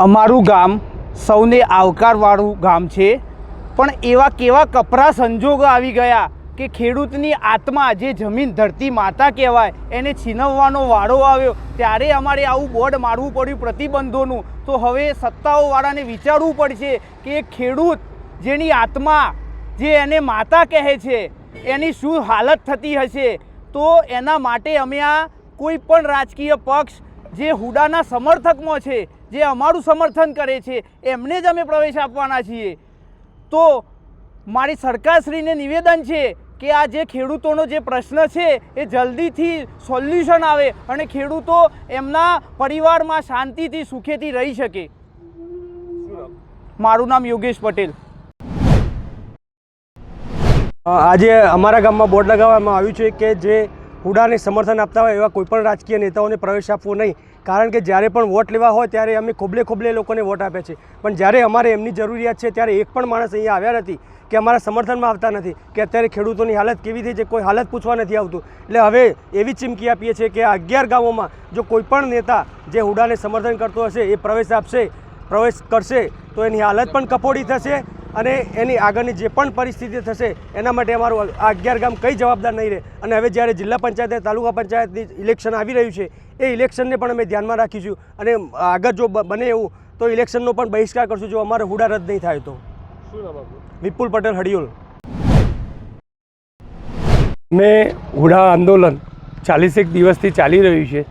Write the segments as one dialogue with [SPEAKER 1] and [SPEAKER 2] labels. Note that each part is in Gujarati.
[SPEAKER 1] અમારું ગામ સૌને આવકારવાળું ગામ છે, પણ એવા કેવા કપરા સંજોગો આવી ગયા કે ખેડૂતની આત્મા, જે જમીન ધરતી માતા કહેવાય, એને છીનવવાનો વારો આવ્યો ત્યારે અમારે આવું બોર્ડ મારવું પડ્યું પ્રતિબંધોનું. તો હવે સત્તાઓવાળાને વિચારવું પડશે કે ખેડૂત જેની આત્મા, જે એને માતા કહે છે, એની શું હાલત થતી હશે. તો એના માટે અમે આ કોઈ પણ રાજકીય પક્ષ જે હુડાના સમર્થકમાં છે, જે અમારું સમર્થન કરે છે, એમને જ અમે પ્રવેશ આપવાના છીએ. તો મારી સરકારશ્રીને નિવેદન છે કે આ જે ખેડૂતોનો જે પ્રશ્ન છે એ જલ્દીથી સોલ્યુશન આવે અને ખેડૂતો એમના પરિવારમાં શાંતિથી સુખેથી રહી શકે. મારું નામ યોગેશ પટેલ.
[SPEAKER 2] આજે અમારા ગામમાં બોર્ડ લગાવવામાં આવ્યું છે કે જે હુડાને સમર્થન આપતા હોય એવા કોઈપણ રાજકીય નેતાઓને પ્રવેશ આપવો નહીં. કારણ કે જ્યારે પણ વોટ લેવા હોય ત્યારે અમે ખોબલે ખોબલે લોકોને વોટ આપ્યા છે, પણ જ્યારે અમારે એમની જરૂરિયાત છે ત્યારે એક પણ માણસ અહીંયા આવ્યા નથી કે અમારા સમર્થનમાં આવતા નથી કે અત્યારે ખેડૂતોની હાલત કેવી થઈ છે, કોઈ હાલત પૂછવા નથી આવતું. એટલે હવે એવી ચીમકી આપીએ છીએ કે 11 ગામોમાં જો કોઈપણ નેતા જે હુડાને સમર્થન કરતો હશે એ પ્રવેશ કરશે તો એની હાલત પણ કફોડી થશે અને એની આગળની જે પણ પરિસ્થિતિ થશે એના માટે અમારું આ 11 ગામ કંઈ જવાબદાર નહીં રહે. અને હવે જ્યારે જિલ્લા પંચાયત અને તાલુકા પંચાયતની ઇલેક્શન આવી રહ્યું છે એ ઇલેક્શનને પણ અમે ધ્યાનમાં રાખીશું અને આગળ જો બને એવું તો ઇલેક્શનનો પણ બહિષ્કાર કરશું જો અમારે હુડા રદ નહીં થાય તો. શું નામ આપનું? વિપુલ પટેલ, હડિયોલ.
[SPEAKER 3] મેં હુડા આંદોલન 41 દિવસથી ચાલી રહ્યું છે,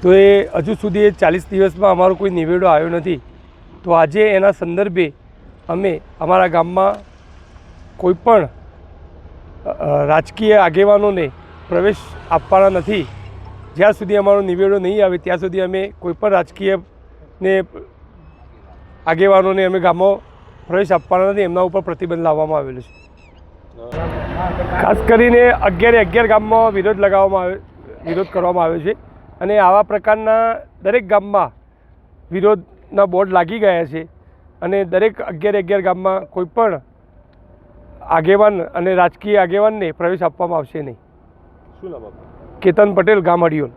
[SPEAKER 3] તો એ હજુ સુધી એ 40 દિવસમાં અમારો કોઈ નિવેડો આવ્યો નથી. તો આજે એના સંદર્ભે અમે અમારા ગામમાં કોઈપણ રાજકીય આગેવાનોને પ્રવેશ આપવાના નથી. જ્યાં સુધી અમારો નિવેડો નહીં આવે ત્યાં સુધી અમે કોઈપણ રાજકીયને આગેવાનોને અમે ગામમાં પ્રવેશ આપવાના નથી. એમના ઉપર પ્રતિબંધ લાવવામાં આવેલો છે. ખાસ કરીને 11 ગામમાં વિરોધ કરવામાં આવ્યો છે અને આવા પ્રકારના દરેક ગામમાં વિરોધના બોર્ડ લાગી ગયા છે અને દરેક 11 ગામમાં કોઈપણ આગેવાન અને રાજકીય આગેવાનને પ્રવેશ આપવામાં આવશે નહીં. શું નામ આપનું? કેતન પટેલ, ગામ હડિયોલ.